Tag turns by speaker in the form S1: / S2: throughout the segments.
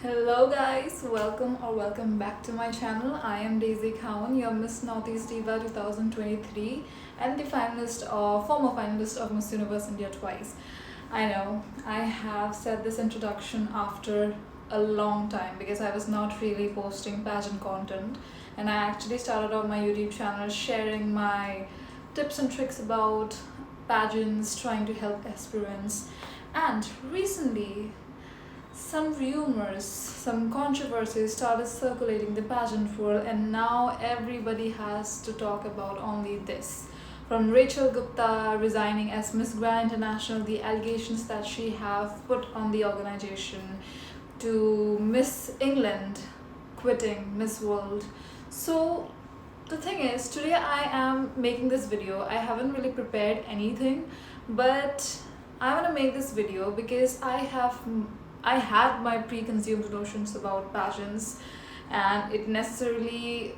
S1: Hello guys, welcome back to my channel. I am Daisy Khan, your Miss Northeast Diva 2023 and the former finalist of Miss Universe India twice. I know I have said this introduction after a long time because I was not really posting pageant content, and I actually started on my YouTube channel sharing my tips and tricks about pageants, trying to help aspirants. And recently some rumors, some controversies started circulating the pageant world, and now everybody has to talk about only this. From Rachel Gupta resigning as Miss Grand International, the allegations that she have put on the organization, to Miss England quitting Miss World. So the thing is, today I am making this video. I haven't really prepared anything, but I want to make this video because I had my preconceived notions about pageants, and it necessarily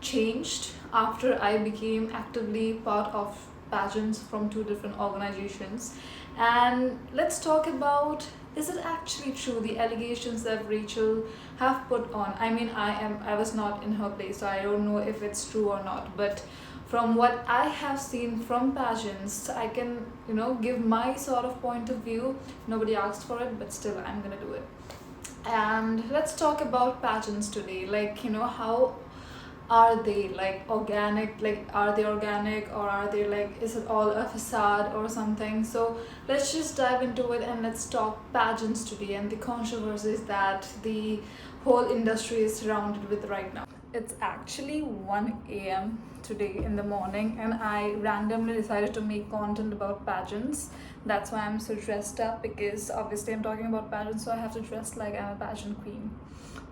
S1: changed after I became actively part of pageants from two different organizations. And let's talk about, is it actually true, the allegations that Rachel have put on? I mean, I was not in her place, so I don't know if it's true or not, but from what I have seen from pageants, I can, give my sort of point of view. Nobody asked for it, but still I'm gonna do it. And let's talk about pageants today. How are they, organic? Are they organic, or are they is it all a facade or something? So let's just dive into it and let's talk pageants today and the controversies that the whole industry is surrounded with right now. It's actually 1 a.m. today in the morning, and I randomly decided to make content about pageants. That's why I'm so dressed up, because obviously I'm talking about pageants, so I have to dress like I'm a pageant queen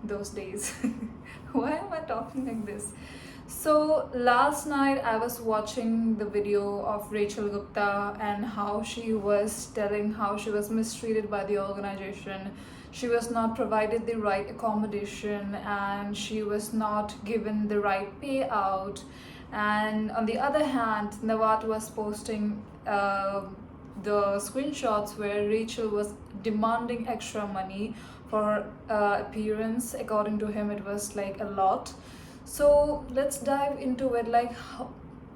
S1: those days. Why am I talking like this? So last night I was watching the video of Rachel Gupta and how she was telling how she was mistreated by the organization. She was not provided the right accommodation, and she was not given the right payout. And on the other hand, Nawat was posting the screenshots where Rachel was demanding extra money for her appearance. According to him, it was like a lot. So let's dive into it,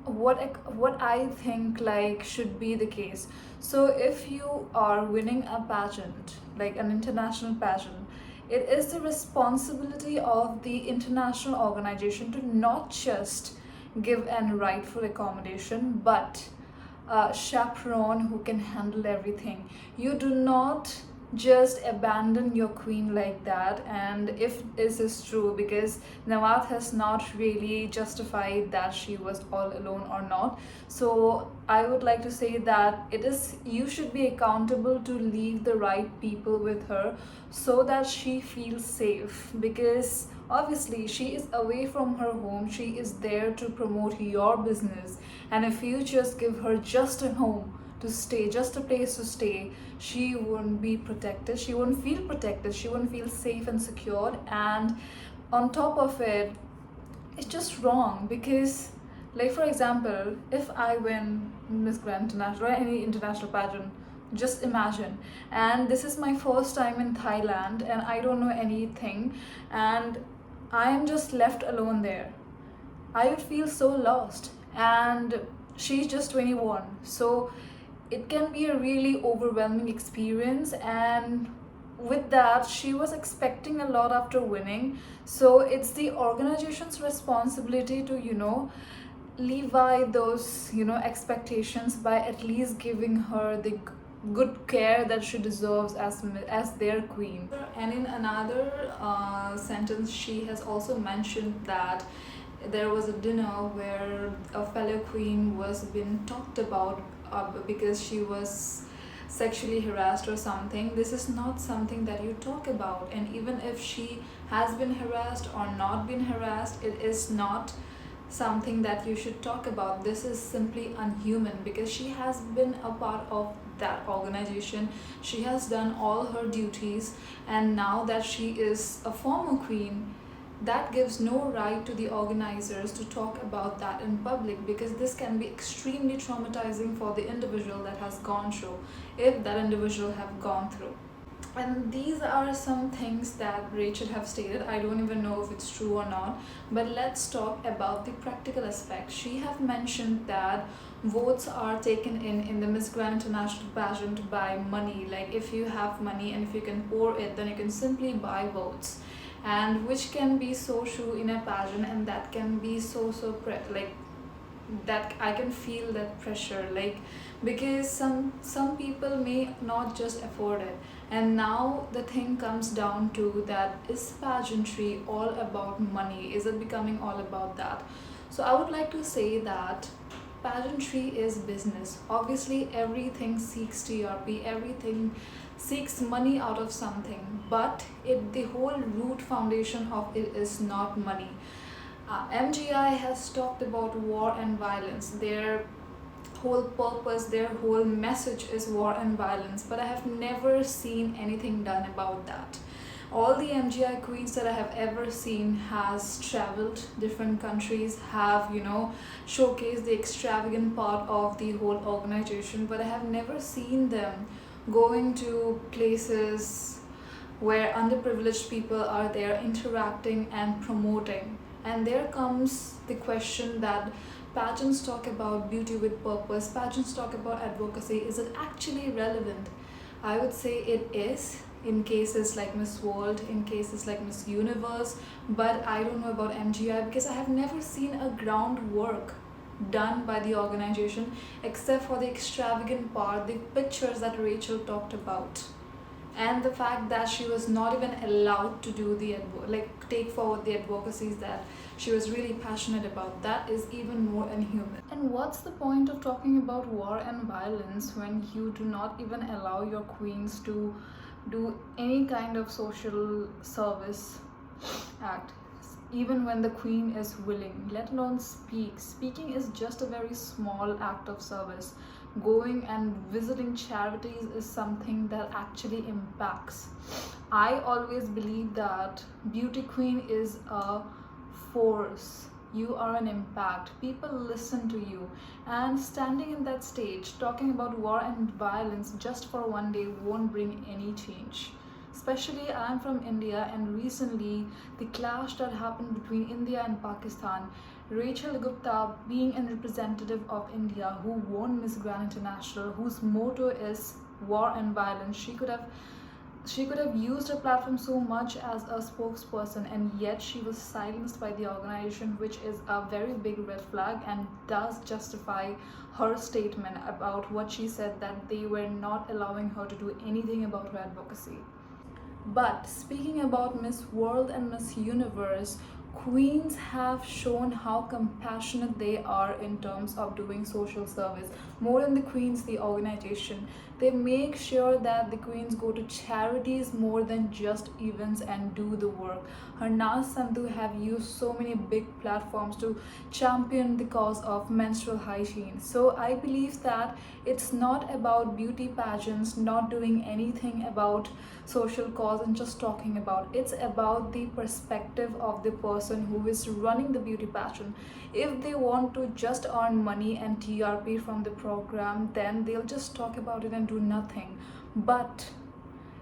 S1: what I think should be the case. So if you are winning a pageant, like an international pageant, it is the responsibility of the international organization to not just give an rightful accommodation, but a chaperone who can handle everything. You do not just abandon your queen like that. And if this is true, because Nawat has not really justified that she was all alone or not, so I would like to say that you should be accountable to leave the right people with her so that she feels safe, because obviously she is away from her home. She is there to promote your business, and if you just give her just a home to stay, just a place to stay, she wouldn't be protected. She wouldn't feel protected. She wouldn't feel safe and secured. And on top of it, it's just wrong, because, for example, if I win Miss Grand International or any international pageant, just imagine, and this is my first time in Thailand, and I don't know anything, and I am just left alone there. I would feel so lost, and she's just 21. So it can be a really overwhelming experience, and with that, she was expecting a lot after winning. So it's the organization's responsibility to levy those expectations by at least giving her the good care that she deserves as their queen. And in another sentence, she has also mentioned that there was a dinner where a fellow queen was being talked about because she was sexually harassed or something. This is not something that you talk about, and even if she has been harassed or not been harassed, it is not something that you should talk about. This is simply unhuman, because she has been a part of that organization. She has done all her duties, and now that she is a former queen, that gives no right to the organizers to talk about that in public, because this can be extremely traumatizing for the individual that has gone through, if that individual have gone through. And these are some things that Rachel have stated. I don't even know if it's true or not, but let's talk about the practical aspect. She have mentioned that votes are taken in the Miss Grand International pageant by money. Like if you have money and if you can pour it, then you can simply buy votes, and which can be so true in a pageant, and that can be like that I can feel that pressure, like because some people may not just afford it. And now the thing comes down to that, is pageantry all about money? Is it becoming all about that? So I would like to say that pageantry is business. Obviously everything seeks TRP, everything seeks money out of something, but the whole root foundation of it is not money. MGI has talked about war and violence. Their whole purpose, their whole message is war and violence, but I have never seen anything done about that. All the MGI queens that I have ever seen has traveled different countries, have showcased the extravagant part of the whole organization, but I have never seen them going to places where underprivileged people are there interacting and promoting. And there comes the question that pageants talk about beauty with purpose, pageants talk about advocacy. Is it actually relevant? I would say it is in cases like Miss World, in cases like Miss Universe, but I don't know about MGI because I have never seen a groundwork done by the organization except for the extravagant part, the pictures that Rachel talked about, and the fact that she was not even allowed to do the take forward the advocacies that she was really passionate about. That is even more inhuman. And what's the point of talking about war and violence when you do not even allow your queens to do any kind of social service act, even when the queen is willing, let alone speaking is just a very small act of service. Going and visiting charities is something that actually impacts. I always believe that beauty queen is a force. You are an impact. People listen to you, and standing in that stage talking about war and violence just for one day won't bring any change. Especially I'm from India, and recently the clash that happened between India and Pakistan, Rachel Gupta being a representative of India who won Miss Grand International, whose motto is war and violence, she could have used her platform so much as a spokesperson, and yet she was silenced by the organization, which is a very big red flag and does justify her statement about what she said, that they were not allowing her to do anything about her advocacy. But speaking about Miss World and Miss Universe, queens have shown how compassionate they are in terms of doing social service. More than the queens, the organization, they make sure that the queens go to charities more than just events and do the work. Harnaz Sandhu have used so many big platforms to champion the cause of menstrual hygiene. So I believe that it's not about beauty pageants not doing anything about social cause and just talking about. It's about the perspective of the person who is running the beauty pageant. If they want to just earn money and TRP from the program, then they'll just talk about it and do nothing. But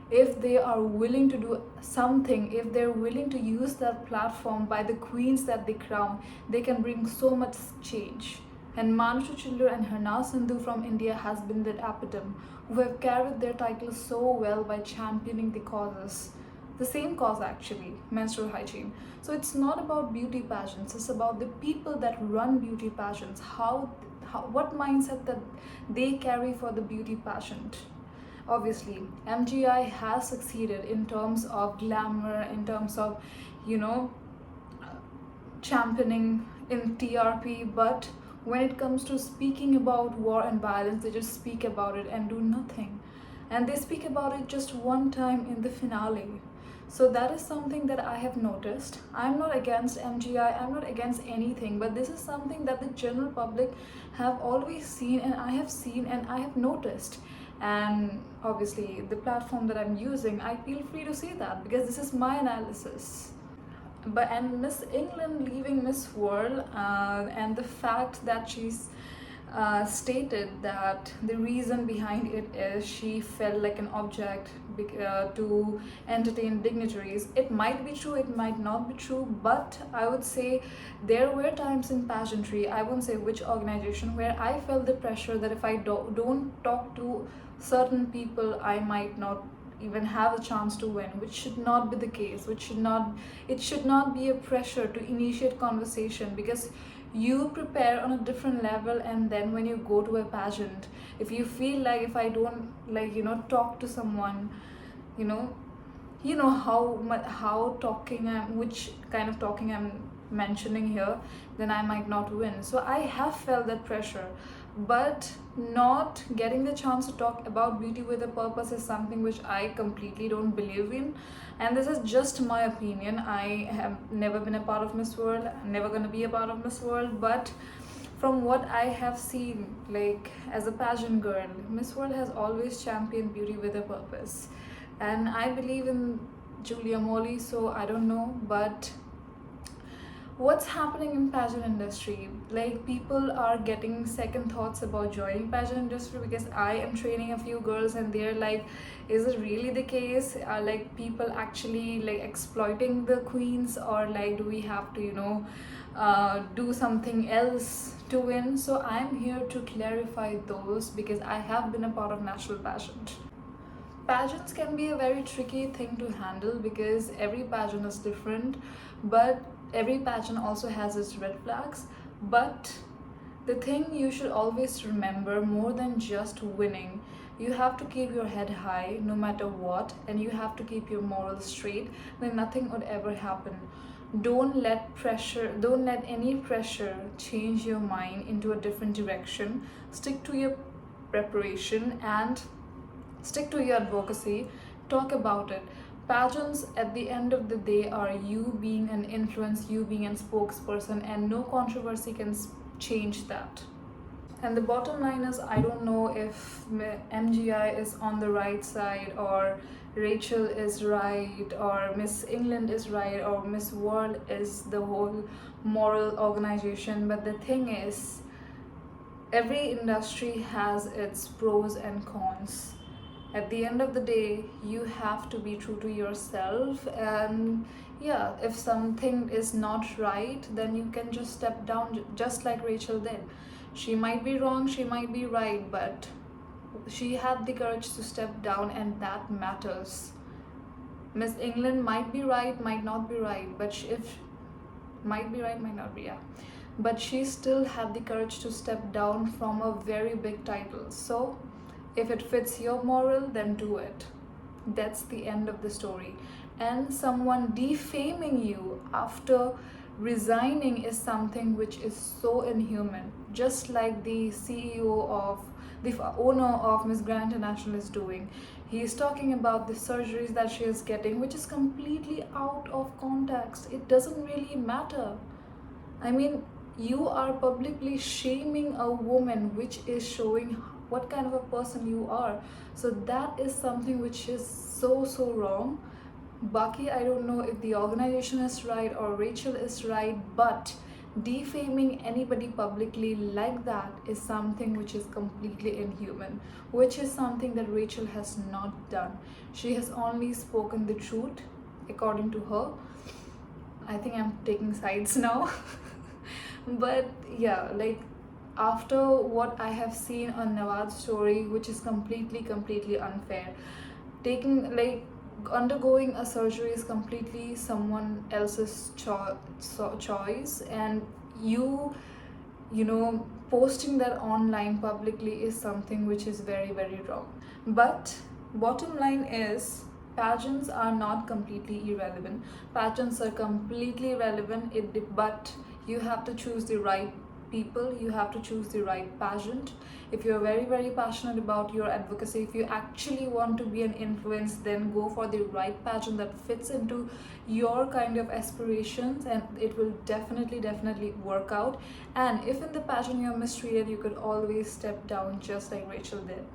S1: if they are willing to do something, if they're willing to use that platform by the queens that they crown, they can bring so much change. And Manashu Childur and Harnaz Sandhu from India has been that epitome, who have carried their title so well by championing the causes. The same cause actually, menstrual hygiene. So it's not about beauty pageants, it's about the people that run beauty pageants, what mindset that they carry for the beauty pageant. Obviously, MGI has succeeded in terms of glamour, in terms of, championing in TRP, but when it comes to speaking about war and violence, they just speak about it and do nothing. And they speak about it just one time in the finale. So that is something that I have noticed. I'm not against MGI, I'm not against anything, but this is something that the general public have always seen, and I have seen and I have noticed. And obviously, the platform that I'm using, I feel free to say that because this is my analysis. And Miss England leaving Miss World, and the fact that she's stated that the reason behind it is she felt like an object to entertain dignitaries. It might be true, it might not be true, but I would say there were times in pageantry, I won't say which organization, where I felt the pressure that if I don't talk to certain people, I might not even have a chance to win, which should not be the case, it should not be a pressure to initiate conversation, because you prepare on a different level, and then when you go to a pageant, if you feel like if I don't talk to someone, you know how talking which kind of talking I'm mentioning here, then I might not win. So I have felt that pressure, but not getting the chance to talk about beauty with a purpose is something which I completely don't believe in. And this is just my opinion. I have never been a part of Miss World, I'm never going to be a part of Miss World, but from what I have seen, like as a pageant girl, Miss World has always championed beauty with a purpose, and I believe in Julia Molly. So I don't know, but what's happening in pageant industry, like people are getting second thoughts about joining pageant industry, because I am training a few girls and they're like, is it really the case? Are like people actually like exploiting the queens, or like do we have to do something else to win? So I'm here to clarify those, because I have been a part of national pageant. Pageants can be a very tricky thing to handle, because every pageant is different, but every pageant also has its red flags. But the thing you should always remember, more than just winning, you have to keep your head high no matter what, and you have to keep your morals straight, then nothing would ever happen. Don't let any pressure change your mind into a different direction. Stick to your preparation and stick to your advocacy. Talk about it. Pageants at the end of the day are you being an influence, you being a spokesperson, and no controversy can change that. And the bottom line is, I don't know if MGI is on the right side, or Rachel is right, or Miss England is right, or Miss World is the whole moral organization. But the thing is, every industry has its pros and cons. At the end of the day, you have to be true to yourself, and yeah, if something is not right, then you can just step down, just like Rachel did. She might be wrong, she might be right, but she had the courage to step down, and that matters. Miss England might be right, might not be right, but if might be right, might not be, yeah, but she still had the courage to step down from a very big title. So if it fits your moral, then do it. That's the end of the story. And someone defaming you after resigning is something which is so inhuman. Just like the owner of Miss Grand International is doing. He is talking about the surgeries that she is getting, which is completely out of context. It doesn't really matter. I mean, you are publicly shaming a woman, which is showing what kind of a person you are. So that is something which is so wrong. Baki, I don't know if the organization is right or Rachel is right, but defaming anybody publicly like that is something which is completely inhuman, which is something that Rachel has not done. She has only spoken the truth according to her. I think I'm taking sides now. But yeah, like after what I have seen on Nawad's story, which is completely unfair, undergoing a surgery is completely someone else's choice, and you posting that online publicly is something which is very wrong. But bottom line is, pageants are not completely irrelevant. Pageants are completely relevant, but you have to choose the right people, you have to choose the right pageant. If you're very passionate about your advocacy, if you actually want to be an influence, then go for the right pageant that fits into your kind of aspirations, and it will definitely work out. And if in the pageant you're mistreated, you could always step down, just like Rachel did.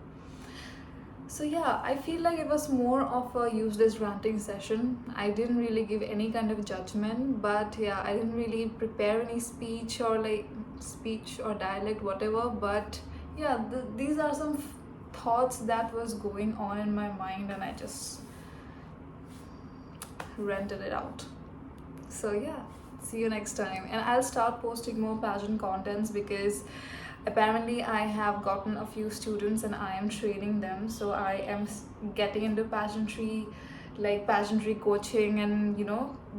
S1: So yeah, I feel like it was more of a useless ranting session. I didn't really give any kind of judgment, but yeah, I didn't really prepare any speech or like speech or dialect, whatever. But yeah, these are some thoughts that was going on in my mind, and I just rented it out. So yeah, see you next time, and I'll start posting more pageant contents because apparently I have gotten a few students and I am training them, so I am getting into pageantry, like pageantry coaching, and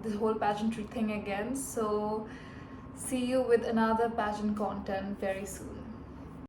S1: the whole pageantry thing again. So see you with another pageant content very soon.